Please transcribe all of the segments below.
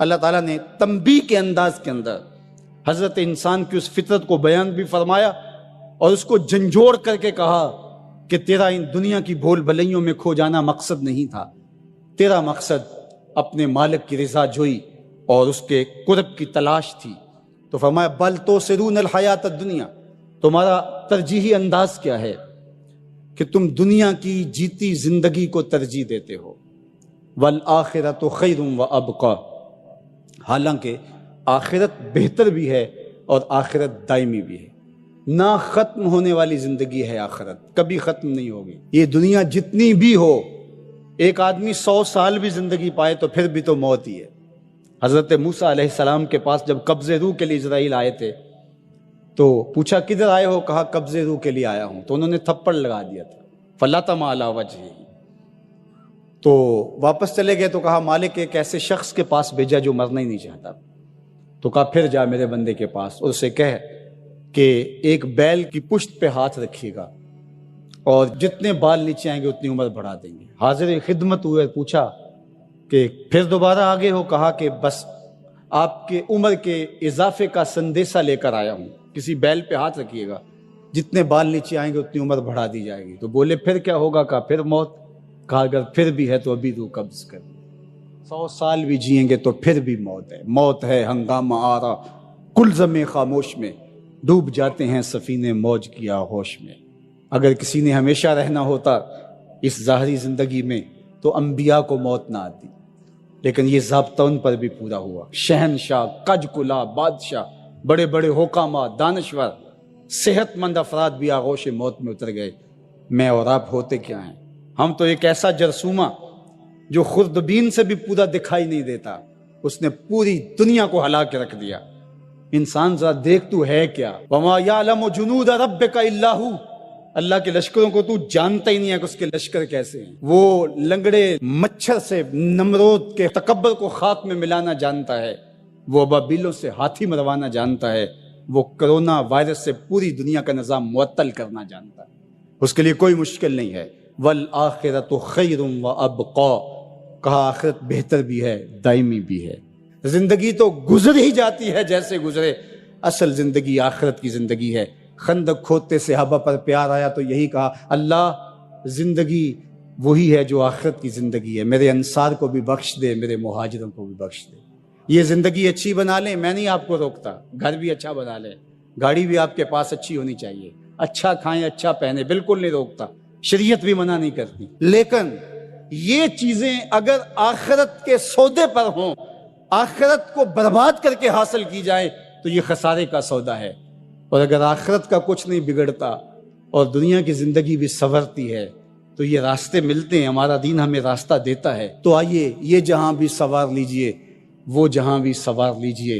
اللہ تعالیٰ نے تنبیہ کے انداز کے اندر حضرت انسان کی اس فطرت کو بیان بھی فرمایا اور اس کو جھنجھوڑ کر کے کہا کہ تیرا ان دنیا کی بھول بھلائیوں میں کھو جانا مقصد نہیں تھا، تیرا مقصد اپنے مالک کی رضا جوئی اور اس کے قرب کی تلاش تھی۔ تو فرمایا بل تؤثرون الحیات الدنیا، تمہارا ترجیحی انداز کیا ہے کہ تم دنیا کی جیتی زندگی کو ترجیح دیتے ہو، والآخرۃ خیر وابقی، حالانکہ آخرت بہتر بھی ہے اور آخرت دائمی بھی ہے، نہ ختم ہونے والی زندگی ہے آخرت، کبھی ختم نہیں ہوگی۔ یہ دنیا جتنی بھی ہو، ایک آدمی 100 سال بھی زندگی پائے تو پھر بھی تو موت ہی ہے۔ حضرت موسیٰ علیہ السلام کے پاس جب قبض روح کے لیے اسرائیل آئے تھے تو پوچھا کدھر آئے ہو؟ کہا قبض روح کے لیے آیا ہوں، تو انہوں نے تھپڑ لگا دیا تھا، فلطم علی وجہہ، تو واپس چلے گئے تو کہا مالک ایک ایسے شخص کے پاس بھیجا جو مرنا ہی نہیں چاہتا، تو کہا پھر جا میرے بندے کے پاس اور اسے کہہ کہ ایک بیل کی پشت پہ ہاتھ رکھیے گا اور جتنے بال نیچے آئیں گے اتنی عمر بڑھا دیں گے۔ حاضر خدمت ہوئے، پوچھا کہ پھر دوبارہ آگے ہو؟ کہا کہ بس آپ کے عمر کے اضافے کا سندیسہ لے کر آیا ہوں، کسی بیل پہ ہاتھ رکھیے گا، جتنے بال نیچے آئیں گے اتنی عمر بڑھا دی جائے گی۔ تو بولے پھر کیا ہوگا؟ کہا پھر موت۔ کہا اگر پھر بھی ہے تو ابھی روح قبض کر، 100 سال بھی جئیں گے تو پھر بھی موت ہے، موت ہے ہنگامہ آرا کلزم خاموش میں، ڈوب جاتے ہیں سفینے موج کی آغوش میں۔ اگر کسی نے ہمیشہ رہنا ہوتا اس ظاہری زندگی میں تو انبیاء کو موت نہ آتی، لیکن یہ ضابطہ ان پر بھی پورا ہوا۔ شہنشاہ، کج کلا، بادشاہ، بڑے بڑے حکامہ، دانشور، صحت مند افراد بھی آغوش موت میں اتر گئے۔ میں اور آپ ہوتے کیا ہیں؟ ہم تو ایک ایسا جرثومہ جو خوردبین سے بھی پورا دکھائی نہیں دیتا، اس نے پوری دنیا کو ہلا کے رکھ دیا۔ انسان ذرا دیکھ تو ہے کیا، وما یعلم جنود ربک الا ھو، اللہ کے لشکروں کو تو جانتا ہی نہیں ہے کہ اس کے لشکر کیسے ہیں۔ وہ لنگڑے مچھر سے نمرود کے تکبر کو خاک میں ملانا جانتا ہے، وہ ابابیلوں سے ہاتھی مروانا جانتا ہے، وہ کرونا وائرس سے پوری دنیا کا نظام معطل کرنا جانتا ہے، اس کے لیے کوئی مشکل نہیں ہے۔ والآخرۃ خیر وابقی، کہا آخرت بہتر بھی ہے، دائمی بھی ہے۔ زندگی تو گزر ہی جاتی ہے جیسے گزرے، اصل زندگی آخرت کی زندگی ہے۔ خندق کھودتے صحابہ پر پیار آیا تو یہی کہا اللہ زندگی وہی ہے جو آخرت کی زندگی ہے، میرے انصار کو بھی بخش دے، میرے مہاجروں کو بھی بخش دے۔ یہ زندگی اچھی بنا لیں، میں نہیں آپ کو روکتا، گھر بھی اچھا بنا لیں، گاڑی بھی آپ کے پاس اچھی ہونی چاہیے، اچھا کھائیں اچھا پہنیں، بالکل نہیں روکتا، شریعت بھی منع نہیں کرتی، لیکن یہ چیزیں اگر آخرت کے سودے پر ہوں، آخرت کو برباد کر کے حاصل کی جائے تو یہ خسارے کا سودا ہے۔ اور اگر آخرت کا کچھ نہیں بگڑتا اور دنیا کی زندگی بھی سنورتی ہے تو یہ راستے ملتے ہیں، ہمارا دین ہمیں راستہ دیتا ہے۔ تو آئیے یہ جہاں بھی سوار لیجئے، وہ جہاں بھی سوار لیجئے،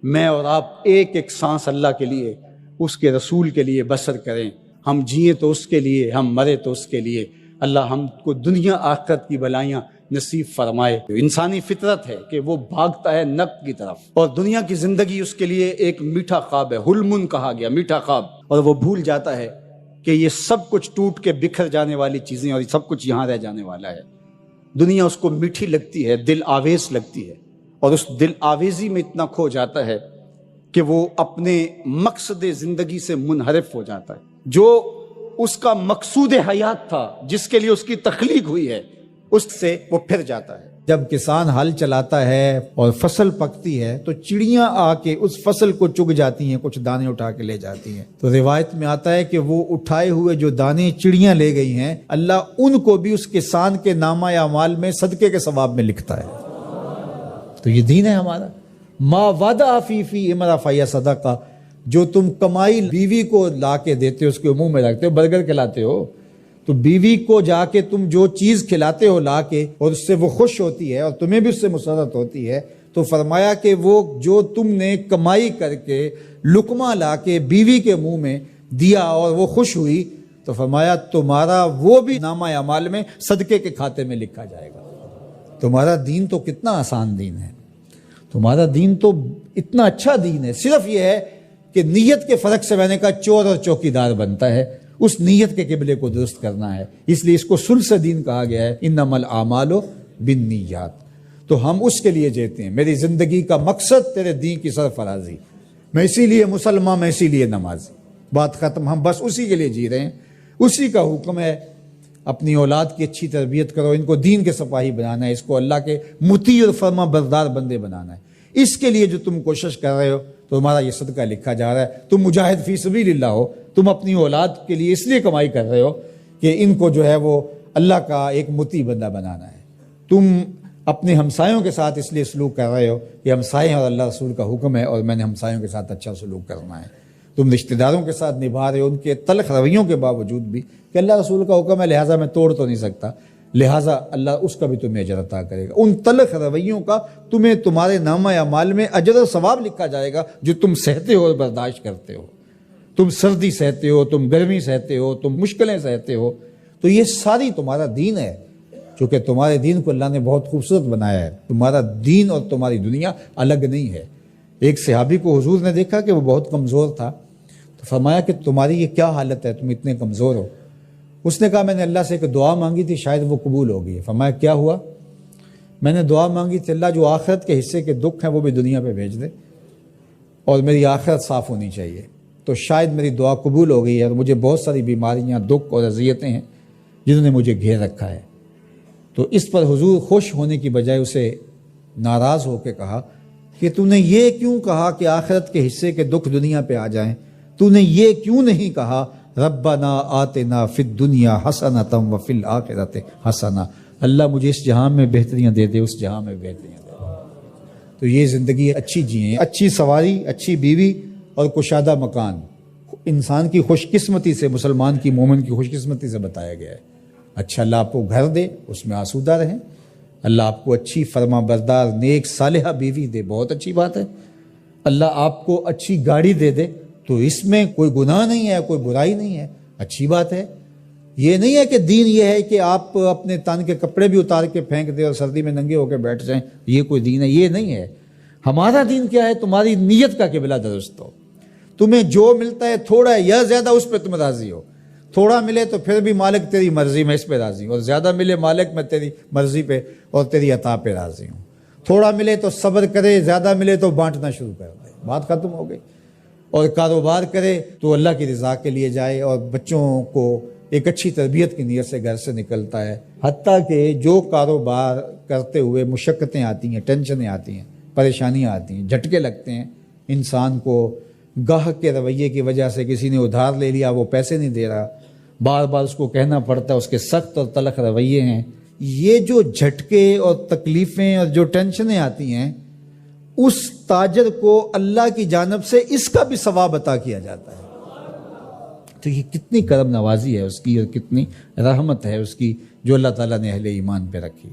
میں اور آپ ایک ایک سانس اللہ کے لیے، اس کے رسول کے لیے بسر کریں۔ ہم جئیں تو اس کے لیے، ہم مرے تو اس کے لیے۔ اللہ ہم کو دنیا آخرت کی بلائیاں نصیب فرمائے۔ انسانی فطرت ہے کہ وہ بھاگتا ہے نفع کی طرف، اور دنیا کی زندگی اس کے لیے ایک میٹھا خواب ہے، حلم کہا گیا، میٹھا خواب، اور وہ بھول جاتا ہے کہ یہ سب کچھ ٹوٹ کے بکھر جانے والی چیزیں اور سب کچھ یہاں رہ جانے والا ہے۔ دنیا اس کو میٹھی لگتی ہے، دل آویز لگتی ہے، اور اس دل آویزی میں اتنا کھو جاتا ہے کہ وہ اپنے مقصد زندگی سے منحرف ہو جاتا ہے۔ جو اس کا مقصود حیات تھا، جس کے لیے اس کی تخلیق ہوئی ہے، اس سے وہ پھر جاتا ہے۔ جب کسان ہل چلاتا ہے اور فصل پکتی ہے تو چڑیاں آ کے اس فصل کو چگ جاتی ہیں، کچھ دانے اٹھا کے لے جاتی ہیں۔ تو روایت میں آتا ہے کہ وہ اٹھائے ہوئے جو دانے چڑیاں لے گئی ہیں، اللہ ان کو بھی اس کسان کے نامہ اعمال میں صدقے کے ثواب میں لکھتا ہے۔ تو یہ دین ہے ہمارا۔ ما وعدہ فی امرا فیا صدقہ، جو تم کمائی بیوی کو لا کے دیتے ہو، اس کے منہ میں رکھتے ہو، برگر کھلاتے ہو، تو بیوی کو جا کے تم جو چیز کھلاتے ہو لا کے، اور اس سے وہ خوش ہوتی ہے اور تمہیں بھی اس سے مسرت ہوتی ہے، تو فرمایا کہ وہ جو تم نے کمائی کر کے لقمہ لا کے بیوی کے منہ میں دیا اور وہ خوش ہوئی، تو فرمایا تمہارا وہ بھی نامہ اعمال میں صدقے کے کھاتے میں لکھا جائے گا۔ تمہارا دین تو کتنا آسان دین ہے، تمہارا دین تو اتنا اچھا دین ہے۔ صرف یہ ہے کہ نیت کے فرق سے میں نے کہا چور اور چوکیدار بنتا ہے، اس نیت کے قبلے کو درست کرنا ہے، اس لیے اس کو ثلث دین کہا گیا ہے، انما الاعمال بالنیات۔ تو ہم اس کے لیے جیتے ہیں. میری زندگی کا مقصد تیرے دین کی سرفرازی، میں اسی لیے مسلمان، میں اسی لیے نمازی. بات ختم. ہم بس اسی کے لیے جی رہے ہیں. اسی کا حکم ہے اپنی اولاد کی اچھی تربیت کرو، ان کو دین کے سپاہی بنانا ہے، اس کو اللہ کے مطیع اور فرما بردار بندے بنانا ہے. اس کے لیے جو تم کوشش کر رہے ہو تو تمہارا یہ صدقہ لکھا جا رہا ہے. تم مجاہد فی سبیل اللہ ہو. تم اپنی اولاد کے لیے اس لیے کمائی کر رہے ہو کہ ان کو جو ہے وہ اللہ کا ایک مطیع بندہ بنانا ہے. تم اپنے ہمسایوں کے ساتھ اس لیے سلوک کر رہے ہو کہ ہمسائے اور اللہ رسول کا حکم ہے اور میں نے ہمسایوں کے ساتھ اچھا سلوک کرنا ہے. تم رشتہ داروں کے ساتھ نبھا رہے ہو ان کے تلخ رویوں کے باوجود بھی کہ اللہ رسول کا حکم ہے لہٰذا میں توڑ تو نہیں سکتا، لہٰذا اللہ اس کا بھی تمہیں اجر عطا کرے گا. ان تلخ رویوں کا تمہیں تمہارے نامہ اعمال میں اجر و ثواب لکھا جائے گا جو تم سہتے ہو اور برداشت کرتے ہو. تم سردی سہتے ہو، تم گرمی سہتے ہو، تم مشکلیں سہتے ہو. تو یہ ساری تمہارا دین ہے. چونکہ تمہارے دین کو اللہ نے بہت خوبصورت بنایا ہے. تمہارا دین اور تمہاری دنیا الگ نہیں ہے. ایک صحابی کو حضور نے دیکھا کہ وہ بہت کمزور تھا، تو فرمایا کہ تمہاری یہ کیا حالت ہے، تم اتنے کمزور ہو. اس نے کہا میں نے اللہ سے ایک دعا مانگی تھی، شاید وہ قبول ہو گئی. فرمایا کیا ہوا؟ میں نے دعا مانگی تھی اللہ جو آخرت کے حصے کے دکھ ہیں وہ بھی دنیا پہ بھیج دے اور میری آخرت صاف ہونی چاہیے. تو شاید میری دعا قبول ہو گئی ہے اور مجھے بہت ساری بیماریاں، دکھ اور اذیتیں ہیں جنہوں نے مجھے گھیر رکھا ہے. تو اس پر حضور خوش ہونے کی بجائے اسے ناراض ہو کے کہا کہ تو نے یہ کیوں کہا کہ آخرت کے حصے کے دکھ دنیا پہ آ جائیں؟ تو نے یہ کیوں نہیں کہا ربنا آتنا فی الدنیا حسنۃ وفی الآخرۃ حسنہ، اللہ مجھے اس جہاں میں بہتریاں دے دے، اس جہاں میں بہتریاں دے دے. تو یہ زندگی اچھی جئیں، اچھی سواری، اچھی بیوی اور کشادہ مکان انسان کی خوش قسمتی سے، مسلمان کی، مومن کی خوش قسمتی سے بتایا گیا ہے. اچھا اللہ آپ کو گھر دے، اس میں آسودہ رہیں. اللہ آپ کو اچھی فرما بردار نیک صالحہ بیوی دے، بہت اچھی بات ہے. اللہ آپ کو اچھی گاڑی دے دے تو اس میں کوئی گناہ نہیں ہے، کوئی برائی نہیں ہے، اچھی بات ہے. یہ نہیں ہے کہ دین یہ ہے کہ آپ اپنے تن کے کپڑے بھی اتار کے پھینک دیں اور سردی میں ننگے ہو کے بیٹھ جائیں، یہ کوئی دین ہے، یہ نہیں ہے. ہمارا دین کیا ہے؟ تمہاری نیت کا قبلہ درست ہو. تمہیں جو ملتا ہے تھوڑا ہے یا زیادہ اس پہ تم راضی ہو. تھوڑا ملے تو پھر بھی مالک تیری مرضی میں اس پہ راضی ہوں، اور زیادہ ملے مالک میں تیری مرضی پہ اور تیری عطا پہ راضی ہوں. تھوڑا ملے تو صبر کرے، زیادہ ملے تو بانٹنا شروع کر دے، بات ختم ہو گئی. اور کاروبار کرے تو اللہ کی رضا کے لیے جائے اور بچوں کو ایک اچھی تربیت کی نیت سے گھر سے نکلتا ہے. حتیٰ کہ جو کاروبار کرتے ہوئے مشقتیں آتی ہیں، ٹینشنیں آتی ہیں، پریشانیاں آتی ہیں، جھٹکے لگتے ہیں انسان کو، گاہک کے رویے کی وجہ سے کسی نے ادھار لے لیا، وہ پیسے نہیں دے رہا، بار بار اس کو کہنا پڑتا ہے، اس کے سخت اور تلخ رویے ہیں. یہ جو جھٹکے اور تکلیفیں اور جو ٹینشنیں آتی ہیں، اس تاجر کو اللہ کی جانب سے اس کا بھی ثواب عطا کیا جاتا ہے. تو یہ کتنی کرم نوازی ہے اس کی اور کتنی رحمت ہے اس کی جو اللہ تعالیٰ نے اہل ایمان پہ رکھی.